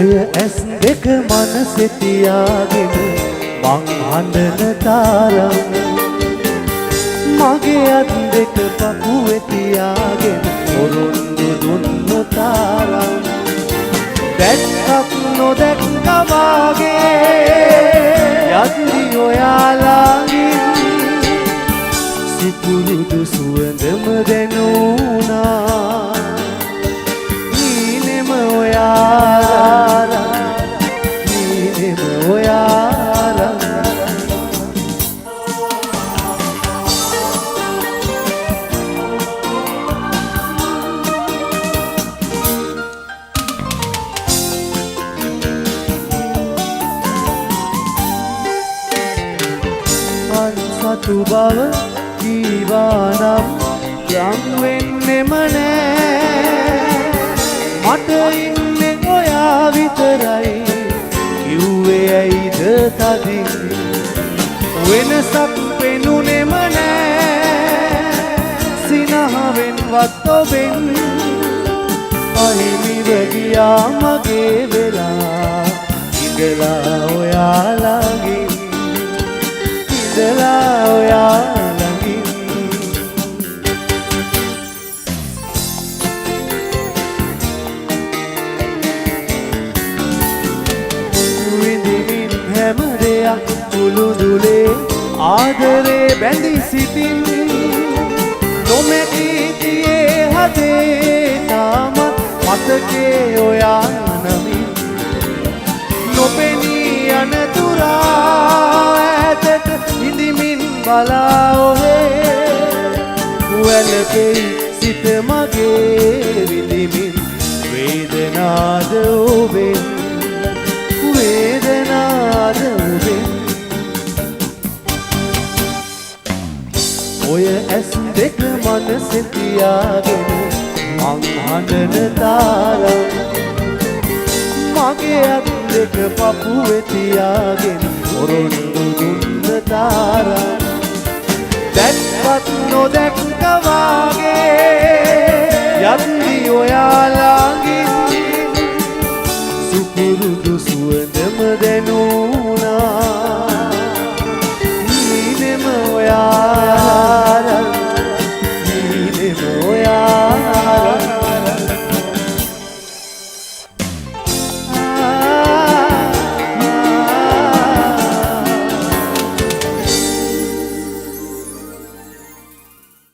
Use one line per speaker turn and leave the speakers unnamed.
ඔය ඇස් දෙක මනසේ තියාගෙන මං හඬන තාරම් මගේ අත් දෙක පපුවේ තියාගෙන ඔරුන්දු දුන්නු තාරම් දැක්කත් නොදැක්කා වාගේ යද්දි ඔයාලාගේ සිතුරුදු සුවඳම දැනුණා නීනෙම ඔයාලා නීනෙම ඔයාලා අන්සතු බව ජීවානම් යම් වෙන්නෙම නෑ මට ඉන්නේ ඔයා විතරයි කිව්වේ ඇයිද තදින් වෙනසක් පෙනුනේම නෑ සිනහවෙන්වත් ඔබෙන් අහිමිව ගියා මගේ වෙලා ඉඳලා ඔයාලගේ ඉඳලා ඔයාලගේ විඳිමින් හැම දෙයක් උළුදුලේ ආදරේ බැඳි සිටින් නොමැටි තියේ හදේ තාමත් මතකේ ඔයා නමින් නොපෙනී යන තුරා ඈතට ඉඳිමින් බලා ඔහේ වැළපෙයි සිත මගේ විඳිමින් වේදනාද ඔබෙන් වේදනාද ඔබෙන් ඔය ඇස් දෙක මනසේ තියාගෙන මං හඬන තාරම් මගේ අත් දෙක පපුවේ තියාගෙන ඔරොන්දු දුන්න තාරම් දැක්කත් නොදැක්කා වාගේ යද්දි ඔයාලා